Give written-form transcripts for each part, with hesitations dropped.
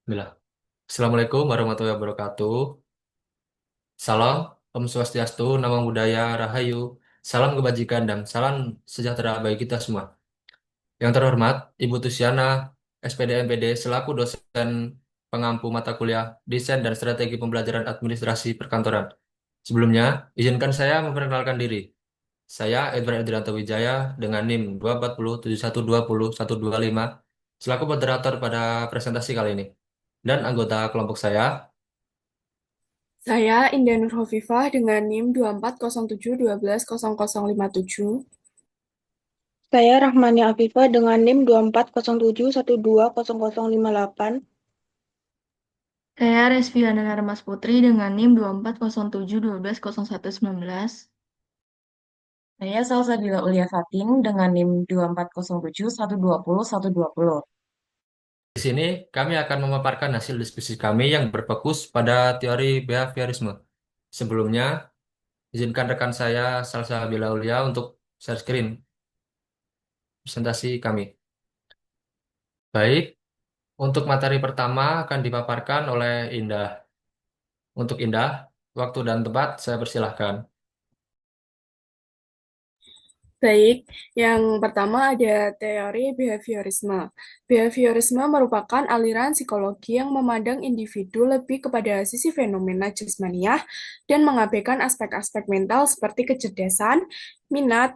Bismillah. Assalamualaikum warahmatullahi wabarakatuh. Salam, Om Swastiastu, Namo Buddhaya, Rahayu. Salam kebajikan dan salam sejahtera bagi kita semua. Yang terhormat, Ibu Tusiana, SPD MPD, selaku dosen pengampu mata kuliah Desain dan Strategi Pembelajaran Administrasi Perkantoran. Sebelumnya, izinkan saya memperkenalkan diri. Saya Edward Edrianto Wijaya dengan NIM 24071201125 selaku moderator pada presentasi kali ini. Dan anggota kelompok saya. Saya Indah Nur Hovifah dengan NIM 2407120057. Saya Rahmani Afifah dengan NIM 2407120058. Saya Resviana Narmas Putri dengan NIM 2407120119. Saya Salsabila Ulia Fatin dengan NIM 2407120120. Di sini kami akan memaparkan hasil diskusi kami yang berfokus pada teori behaviorisme. Sebelumnya, izinkan rekan saya Salsa Bilaulia untuk share screen presentasi kami. Baik, untuk materi pertama akan dipaparkan oleh Indah. Untuk Indah, waktu dan tempat saya persilahkan. Baik, yang pertama ada teori behaviorisme. Behaviorisme merupakan aliran psikologi yang memandang individu lebih kepada sisi fenomena jasmaniah dan mengabaikan aspek-aspek mental seperti kecerdasan, minat,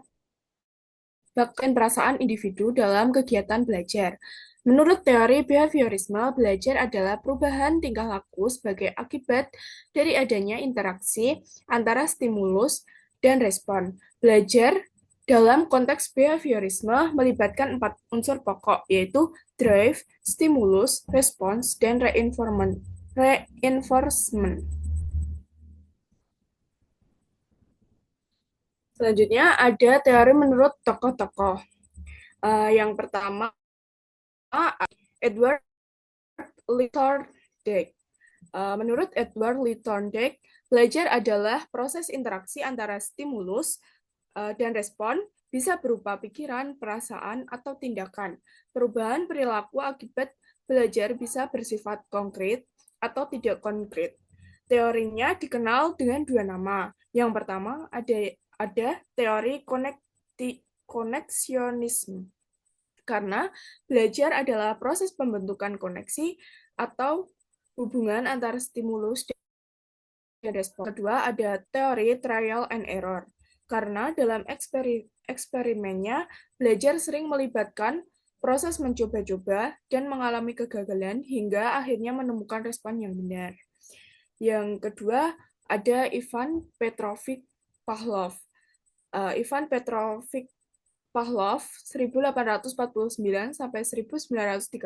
bahkan perasaan individu dalam kegiatan belajar. Menurut teori behaviorisme, belajar adalah perubahan tingkah laku sebagai akibat dari adanya interaksi antara stimulus dan respon. Belajar dalam konteks behaviorisme melibatkan 4 unsur pokok, yaitu drive, stimulus, response, dan reinforcement. Selanjutnya ada teori menurut tokoh-tokoh. Yang pertama, Edward Lee Thorndike. Menurut Edward Lee Thorndike, belajar adalah proses interaksi antara stimulus dan respon, bisa berupa pikiran, perasaan, atau tindakan. Perubahan perilaku akibat belajar bisa bersifat konkret atau tidak konkret. Teorinya dikenal dengan 2 nama. Yang pertama ada teori koneksionisme, karena belajar adalah proses pembentukan koneksi atau hubungan antara stimulus dan respon. Kedua, ada teori trial and error, karena dalam eksperimennya, belajar sering melibatkan proses mencoba-coba dan mengalami kegagalan hingga akhirnya menemukan respon yang benar. Yang kedua, ada Ivan Petrovich Pavlov. Ivan Petrovich Pavlov 1849 sampai 1936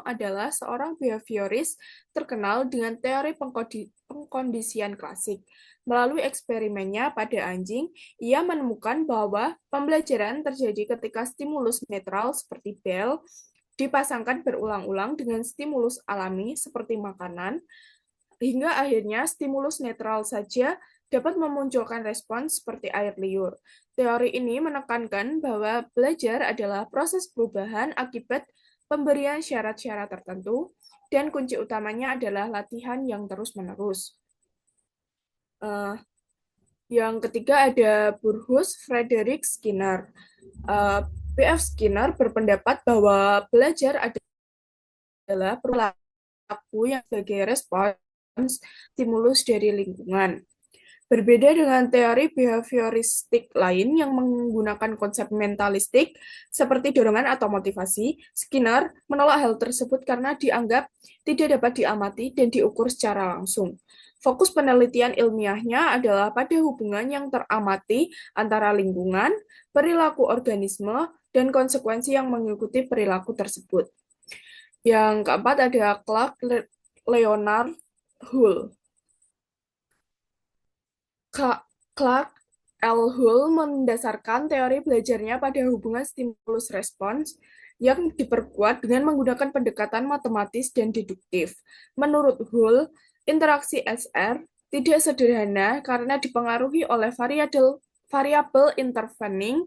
adalah seorang behavioris terkenal dengan teori pengkondisian klasik. Melalui eksperimennya pada anjing, ia menemukan bahwa pembelajaran terjadi ketika stimulus netral seperti bel dipasangkan berulang-ulang dengan stimulus alami seperti makanan, hingga akhirnya stimulus netral saja dapat memunculkan respons seperti air liur. Teori ini menekankan bahwa belajar adalah proses perubahan akibat pemberian syarat-syarat tertentu, dan kunci utamanya adalah latihan yang terus-menerus. Yang ketiga ada Burrhus Frederick Skinner. B.F. Skinner berpendapat bahwa belajar adalah perilaku yang sebagai respons stimulus dari lingkungan. Berbeda dengan teori behavioristik lain yang menggunakan konsep mentalistik seperti dorongan atau motivasi, Skinner menolak hal tersebut karena dianggap tidak dapat diamati dan diukur secara langsung. Fokus penelitian ilmiahnya adalah pada hubungan yang teramati antara lingkungan, perilaku organisme, dan konsekuensi yang mengikuti perilaku tersebut. Yang keempat ada Clark Leonard Hull. Clark L. Hull mendasarkan teori belajarnya pada hubungan stimulus-respons yang diperkuat dengan menggunakan pendekatan matematis dan deduktif. Menurut Hull, interaksi SR tidak sederhana karena dipengaruhi oleh variabel intervening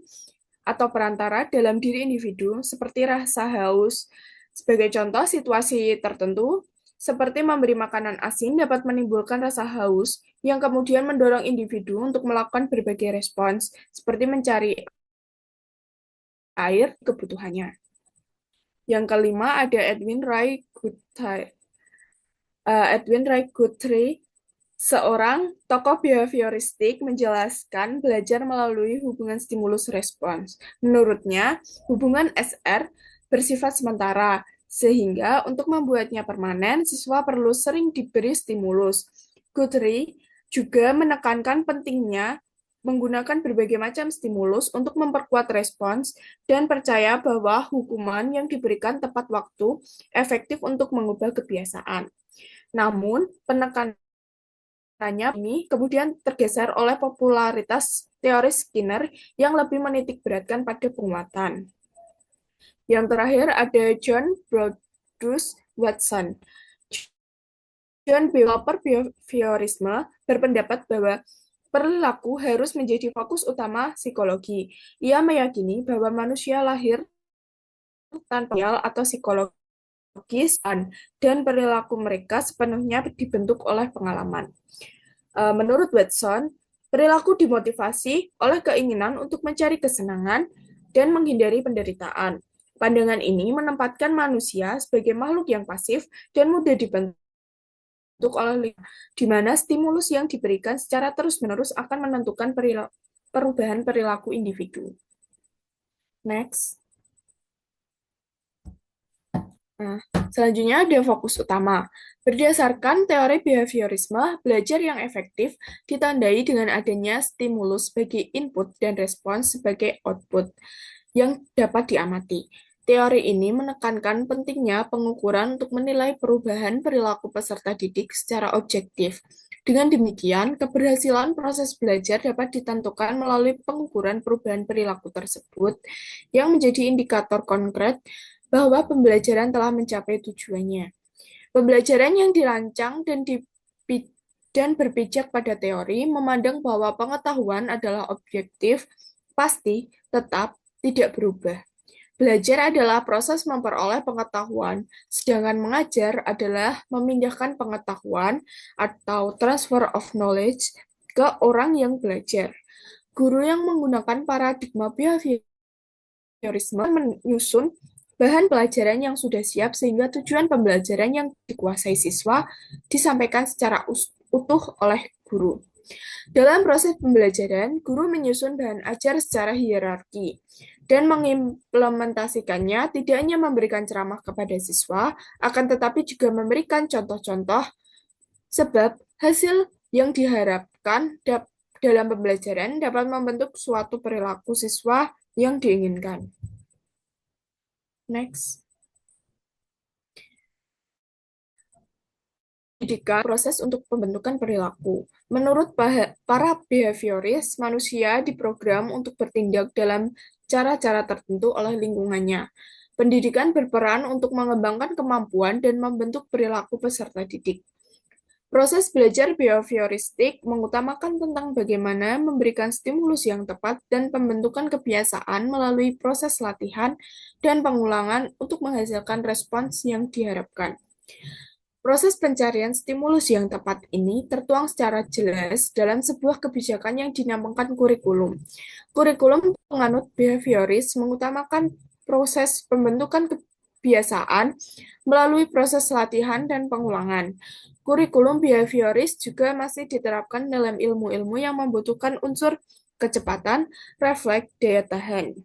atau perantara dalam diri individu seperti rasa haus. Sebagai contoh situasi tertentu, seperti memberi makanan asin dapat menimbulkan rasa haus yang kemudian mendorong individu untuk melakukan berbagai respons, seperti mencari air kebutuhannya. Yang kelima ada Edwin Ray Guthrie, seorang tokoh behavioristik, menjelaskan belajar melalui hubungan stimulus-respons. Menurutnya, hubungan SR bersifat sementara, sehingga untuk membuatnya permanen, siswa perlu sering diberi stimulus. Guthrie juga menekankan pentingnya menggunakan berbagai macam stimulus untuk memperkuat respons dan percaya bahwa hukuman yang diberikan tepat waktu efektif untuk mengubah kebiasaan. Namun, penekanannya ini kemudian tergeser oleh popularitas teori Skinner yang lebih menitik beratkan pada penguatan. Yang terakhir ada John Brodus Watson. John developer behaviorisme berpendapat bahwa perilaku harus menjadi fokus utama psikologi. Ia meyakini bahwa manusia lahir tanpa sosial atau psikologis dan perilaku mereka sepenuhnya dibentuk oleh pengalaman. Menurut Watson, perilaku dimotivasi oleh keinginan untuk mencari kesenangan dan menghindari penderitaan. Pandangan ini menempatkan manusia sebagai makhluk yang pasif dan mudah dibentuk oleh lingkungan, di mana stimulus yang diberikan secara terus-menerus akan menentukan perubahan perilaku individu. Next. Nah, selanjutnya ada fokus utama. Berdasarkan teori behaviorisme, belajar yang efektif ditandai dengan adanya stimulus sebagai input dan respons sebagai output yang dapat diamati. Teori ini menekankan pentingnya pengukuran untuk menilai perubahan perilaku peserta didik secara objektif. Dengan demikian, keberhasilan proses belajar dapat ditentukan melalui pengukuran perubahan perilaku tersebut yang menjadi indikator konkret bahwa pembelajaran telah mencapai tujuannya. Pembelajaran yang dirancang dan berpijak pada teori memandang bahwa pengetahuan adalah objektif, pasti, tetap, tidak berubah. Belajar adalah proses memperoleh pengetahuan, sedangkan mengajar adalah memindahkan pengetahuan atau transfer of knowledge ke orang yang belajar. Guru yang menggunakan paradigma behaviorisme menyusun bahan pelajaran yang sudah siap sehingga tujuan pembelajaran yang dikuasai siswa disampaikan secara utuh oleh guru. Dalam proses pembelajaran, guru menyusun bahan ajar secara hierarki dan mengimplementasikannya tidak hanya memberikan ceramah kepada siswa, akan tetapi juga memberikan contoh-contoh sebab hasil yang diharapkan dalam pembelajaran dapat membentuk suatu perilaku siswa yang diinginkan. Next. Pendidikan proses untuk pembentukan perilaku. Menurut para behavioris, manusia diprogram untuk bertindak dalam cara-cara tertentu oleh lingkungannya. Pendidikan berperan untuk mengembangkan kemampuan dan membentuk perilaku peserta didik. Proses belajar behavioristik mengutamakan tentang bagaimana memberikan stimulus yang tepat dan pembentukan kebiasaan melalui proses latihan dan pengulangan untuk menghasilkan respons yang diharapkan. Proses pencarian stimulus yang tepat ini tertuang secara jelas dalam sebuah kebijakan yang dinamakan kurikulum. Kurikulum penganut behavioris mengutamakan proses pembentukan kebiasaan melalui proses latihan dan pengulangan. Kurikulum behavioris juga masih diterapkan dalam ilmu-ilmu yang membutuhkan unsur kecepatan, refleks, daya tahan.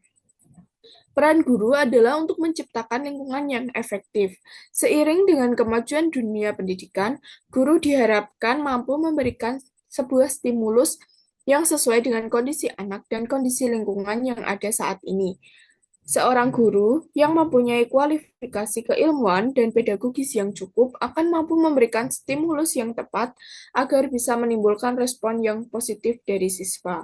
Peran guru adalah untuk menciptakan lingkungan yang efektif. Seiring dengan kemajuan dunia pendidikan, guru diharapkan mampu memberikan sebuah stimulus yang sesuai dengan kondisi anak dan kondisi lingkungan yang ada saat ini. Seorang guru yang mempunyai kualifikasi keilmuan dan pedagogis yang cukup akan mampu memberikan stimulus yang tepat agar bisa menimbulkan respon yang positif dari siswa.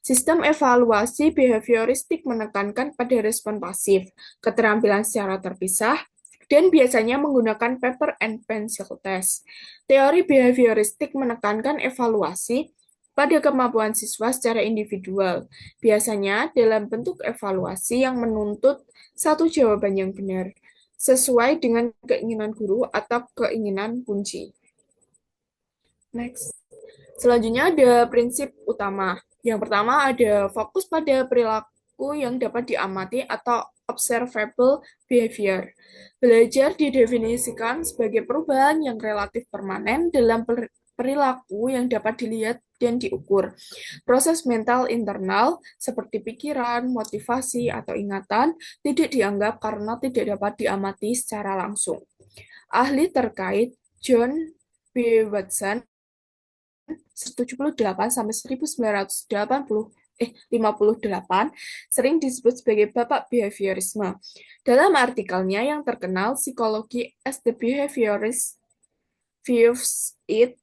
Sistem evaluasi behavioristik menekankan pada respon pasif, keterampilan secara terpisah, dan biasanya menggunakan paper and pencil test. Teori behavioristik menekankan evaluasi pada kemampuan siswa secara individual, biasanya dalam bentuk evaluasi yang menuntut satu jawaban yang benar. sesuai dengan keinginan guru atau keinginan kunci. Next. Selanjutnya ada prinsip utama. Yang pertama ada fokus pada perilaku yang dapat diamati atau observable behavior. Belajar didefinisikan sebagai perubahan yang relatif permanen dalam perilaku yang dapat dilihat dan diukur. Proses mental internal seperti pikiran, motivasi, atau ingatan tidak dianggap karena tidak dapat diamati secara langsung. Ahli terkait John B. Watson 78 sampai 1958 sering disebut sebagai bapak behaviorisme. Dalam artikelnya yang terkenal Psychology as the Behaviorist Views It,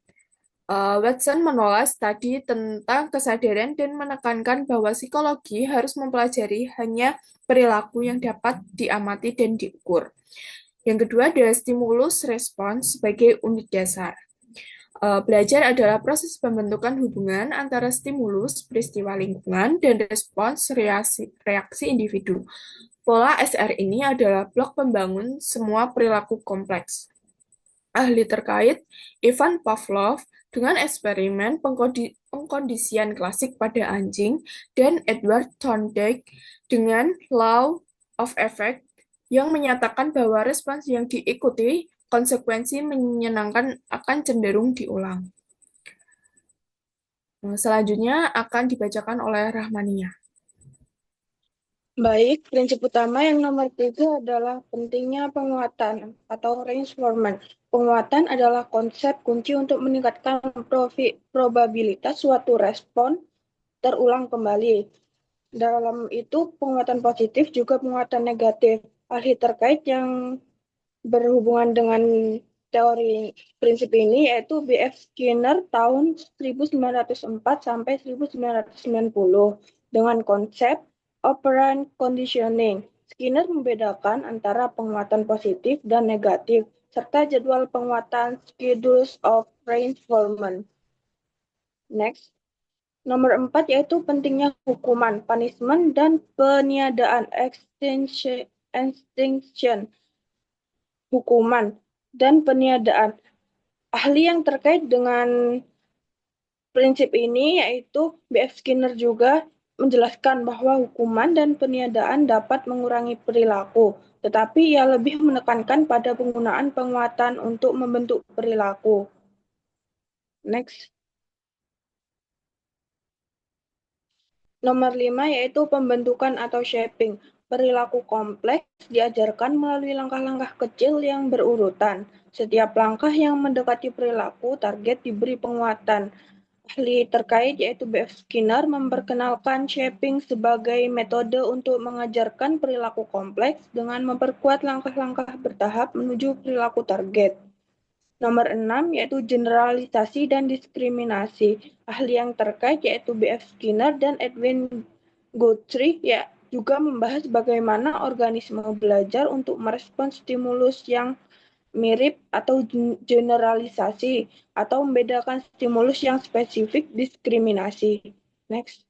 Watson menolak studi tentang kesadaran dan menekankan bahwa psikologi harus mempelajari hanya perilaku yang dapat diamati dan diukur. Yang kedua ada stimulus respons sebagai unit dasar. Belajar adalah proses pembentukan hubungan antara stimulus, peristiwa lingkungan, dan respons reaksi individu. Pola SR ini adalah blok pembangun semua perilaku kompleks. Ahli terkait, Ivan Pavlov, dengan eksperimen pengkondisian klasik pada anjing, dan Edward Thorndike dengan Law of Effect, yang menyatakan bahwa respons yang diikuti konsekuensi menyenangkan akan cenderung diulang. Selanjutnya akan dibacakan oleh Rahmania. Baik, prinsip utama yang nomor 3 adalah pentingnya penguatan atau reinforcement. Penguatan adalah konsep kunci untuk meningkatkan probabilitas suatu respon terulang kembali. Dalam itu, penguatan positif juga penguatan negatif. Ahli terkait yang berhubungan dengan teori prinsip ini yaitu B.F. Skinner tahun 1904 sampai 1990 dengan konsep operant conditioning. Skinner membedakan antara penguatan positif dan negatif serta jadwal penguatan schedules of reinforcement. Next. Nomor 4 yaitu pentingnya hukuman, punishment, dan peniadaan extinction, hukuman, dan peniadaan. Ahli yang terkait dengan prinsip ini yaitu B.F. Skinner juga menjelaskan bahwa hukuman dan peniadaan dapat mengurangi perilaku, tetapi ia lebih menekankan pada penggunaan penguatan untuk membentuk perilaku. Next. Nomor 5 yaitu pembentukan atau shaping. Perilaku kompleks diajarkan melalui langkah-langkah kecil yang berurutan. Setiap langkah yang mendekati perilaku target diberi penguatan. Ahli terkait yaitu B.F. Skinner memperkenalkan shaping sebagai metode untuk mengajarkan perilaku kompleks dengan memperkuat langkah-langkah bertahap menuju perilaku target. Nomor 6 yaitu generalisasi dan diskriminasi. Ahli yang terkait yaitu B.F. Skinner dan Edwin Guthrie juga membahas bagaimana organisme belajar untuk merespons stimulus yang mirip atau generalisasi atau membedakan stimulus yang spesifik diskriminasi. Next.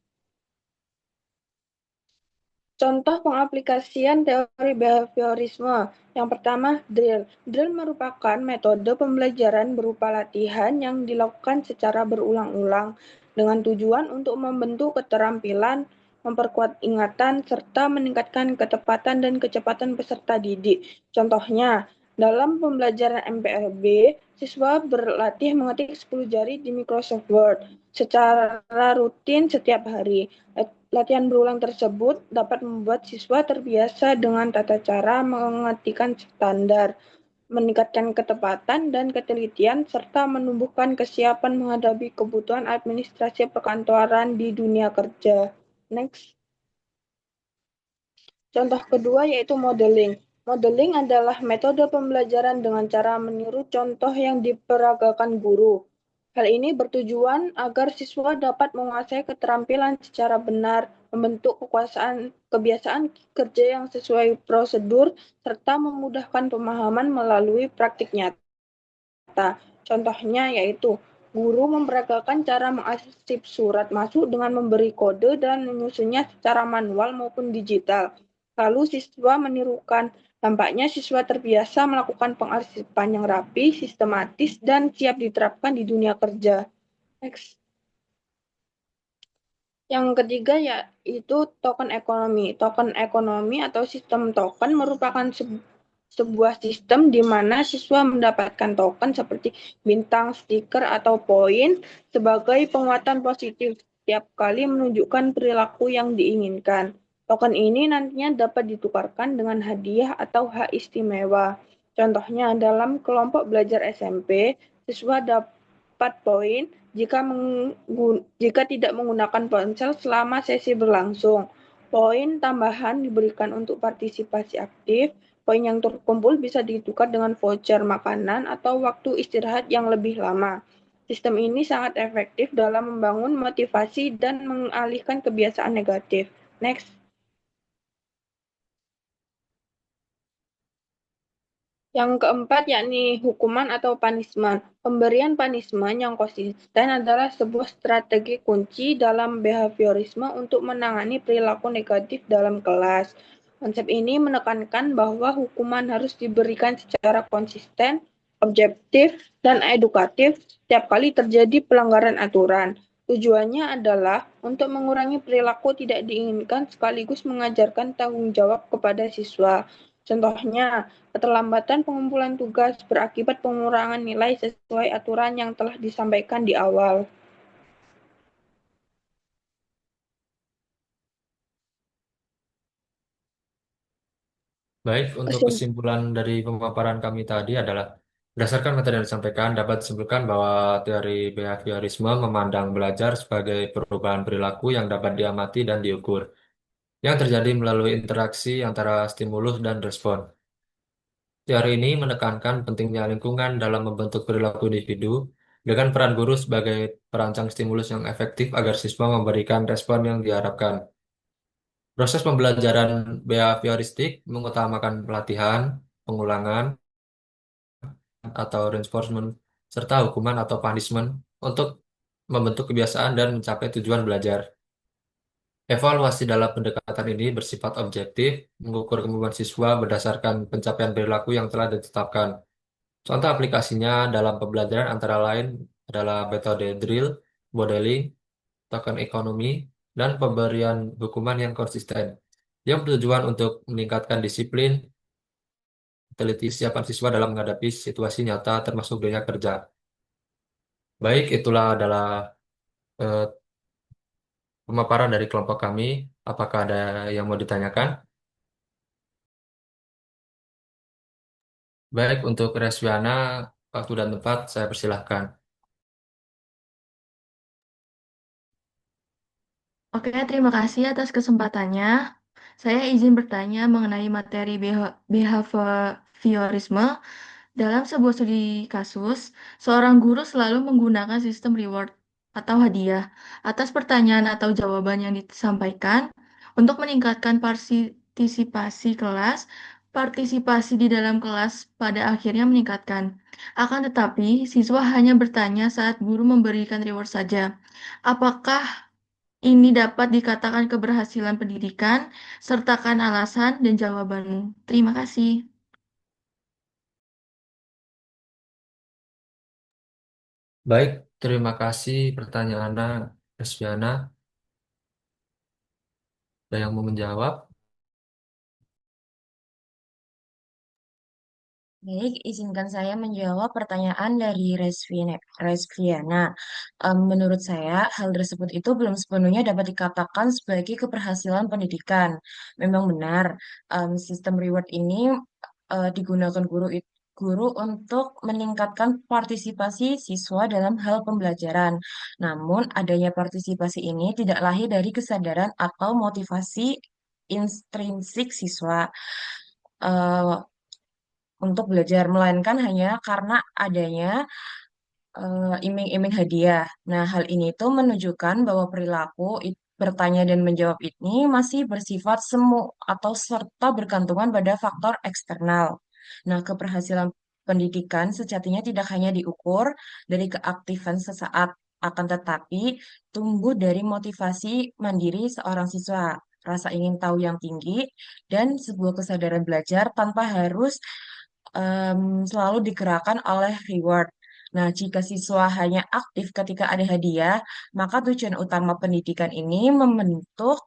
Contoh pengaplikasian teori behaviorisme. Yang pertama, drill. Drill merupakan metode pembelajaran berupa latihan yang dilakukan secara berulang-ulang dengan tujuan untuk membentuk keterampilan, memperkuat ingatan, serta meningkatkan ketepatan dan kecepatan peserta didik. Contohnya, dalam pembelajaran MPLB, siswa berlatih mengetik 10 jari di Microsoft Word secara rutin setiap hari. Latihan berulang tersebut dapat membuat siswa terbiasa dengan tata cara mengetikkan standar, meningkatkan ketepatan dan ketelitian, serta menumbuhkan kesiapan menghadapi kebutuhan administrasi perkantoran di dunia kerja. Next. Contoh kedua yaitu modeling. Modeling adalah metode pembelajaran dengan cara meniru contoh yang diperagakan guru. Hal ini bertujuan agar siswa dapat menguasai keterampilan secara benar, membentuk kebiasaan kerja yang sesuai prosedur, serta memudahkan pemahaman melalui praktik nyata. Contohnya yaitu, guru memperagakan cara mengarsip surat masuk dengan memberi kode dan menyusunnya secara manual maupun digital. lalu siswa menirukan. Dampaknya siswa terbiasa melakukan pengarsipan yang rapi, sistematis, dan siap diterapkan di dunia kerja. Next. Yang ketiga yaitu token ekonomi. Token ekonomi atau sistem token merupakan sebuah sistem di mana siswa mendapatkan token seperti bintang, stiker, atau poin sebagai penguatan positif setiap kali menunjukkan perilaku yang diinginkan. Token ini nantinya dapat ditukarkan dengan hadiah atau hak istimewa. Contohnya, dalam kelompok belajar SMP, siswa dapat poin jika tidak menggunakan ponsel selama sesi berlangsung. Poin tambahan diberikan untuk partisipasi aktif. Poin yang terkumpul bisa ditukar dengan voucher makanan atau waktu istirahat yang lebih lama. Sistem ini sangat efektif dalam membangun motivasi dan mengalihkan kebiasaan negatif. Next. Yang keempat yakni hukuman atau punishment. Pemberian punishment yang konsisten adalah sebuah strategi kunci dalam behaviorisme untuk menangani perilaku negatif dalam kelas. Konsep ini menekankan bahwa hukuman harus diberikan secara konsisten, objektif, dan edukatif setiap kali terjadi pelanggaran aturan. Tujuannya adalah untuk mengurangi perilaku tidak diinginkan sekaligus mengajarkan tanggung jawab kepada siswa. Contohnya, keterlambatan pengumpulan tugas berakibat pengurangan nilai sesuai aturan yang telah disampaikan di awal. Baik, untuk kesimpulan dari pemaparan kami tadi adalah berdasarkan materi yang disampaikan dapat disimpulkan bahwa teori behaviorisme memandang belajar sebagai perubahan perilaku yang dapat diamati dan diukur, yang terjadi melalui interaksi antara stimulus dan respon. Teori ini menekankan pentingnya lingkungan dalam membentuk perilaku individu dengan peran guru sebagai perancang stimulus yang efektif agar siswa memberikan respon yang diharapkan. Proses pembelajaran behavioristik mengutamakan pelatihan, pengulangan, atau reinforcement, serta hukuman atau punishment untuk membentuk kebiasaan dan mencapai tujuan belajar. Evaluasi dalam pendekatan ini bersifat objektif, mengukur kemampuan siswa berdasarkan pencapaian perilaku yang telah ditetapkan. Contoh aplikasinya dalam pembelajaran antara lain adalah metode drill, modeling, token ekonomi, dan pemberian hukuman yang konsisten, yang bertujuan untuk meningkatkan disiplin, teliti kesiapan siswa dalam menghadapi situasi nyata termasuk dunia kerja. Baik, itulah adalah eh, pemaparan dari kelompok kami. Apakah ada yang mau ditanyakan? Baik, untuk Reswiana, waktu dan tempat saya persilahkan. Oke, terima kasih atas kesempatannya. Saya izin bertanya mengenai materi behaviorisme. Dalam sebuah studi kasus, seorang guru selalu menggunakan sistem reward atau hadiah atas pertanyaan atau jawaban yang disampaikan untuk meningkatkan partisipasi kelas. Partisipasi di dalam kelas pada akhirnya meningkatkan. Akan tetapi, siswa hanya bertanya saat guru memberikan reward saja. Apakah ini dapat dikatakan keberhasilan pendidikan? Sertakan alasan dan jawabanmu. Terima kasih. Baik, terima kasih pertanyaannya, Reswiana. Ada yang mau menjawab? Baik, izinkan saya menjawab pertanyaan dari Resviana. Menurut saya, hal tersebut itu belum sepenuhnya dapat dikatakan sebagai keberhasilan pendidikan. Memang benar, sistem reward ini digunakan guru untuk meningkatkan partisipasi siswa dalam hal pembelajaran. Namun, adanya partisipasi ini tidak lahir dari kesadaran atau motivasi intrinsik siswa. Eh, untuk belajar, melainkan hanya karena adanya iming-iming hadiah. Nah, hal ini tuh menunjukkan bahwa perilaku bertanya dan menjawab ini masih bersifat semu atau serta bergantungan pada faktor eksternal. Nah, keberhasilan pendidikan sejatinya tidak hanya diukur dari keaktifan sesaat, akan tetapi tumbuh dari motivasi mandiri seorang siswa. rasa ingin tahu yang tinggi, dan sebuah kesadaran belajar tanpa harus selalu digerakkan oleh reward. Nah, jika siswa hanya aktif ketika ada hadiah, maka tujuan utama pendidikan ini membentuk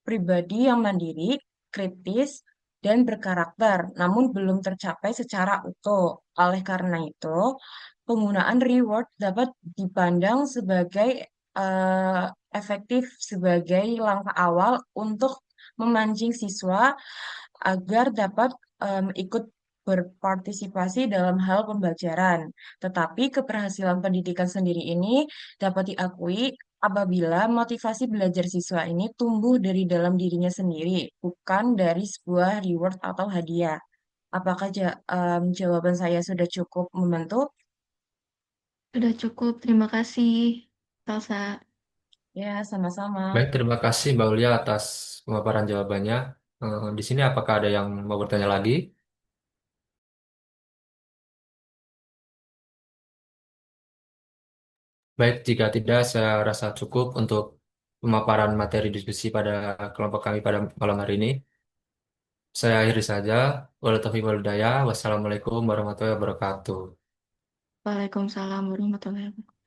pribadi yang mandiri, kritis, dan berkarakter, namun belum tercapai secara utuh. Oleh karena itu, penggunaan reward dapat dipandang sebagai eh, efektif sebagai langkah awal untuk memancing siswa agar dapat ikut berpartisipasi dalam hal pembelajaran. Tetapi keberhasilan pendidikan sendiri ini dapat diakui apabila motivasi belajar siswa ini tumbuh dari dalam dirinya sendiri, bukan dari sebuah reward atau hadiah. Apakah jawaban saya sudah cukup membantu? Sudah cukup, terima kasih, Salsa. Ya, sama-sama. Baik, terima kasih Mbak Ulia atas pemaparan jawabannya. Di sini apakah ada yang mau bertanya lagi? Baik, jika tidak, saya rasa cukup untuk pemaparan materi diskusi pada kelompok kami pada malam hari ini. Saya akhiri saja. Wabillahi taufiq wal hidayah. Wassalamualaikum warahmatullahi wabarakatuh. Waalaikumsalam warahmatullahi wabarakatuh.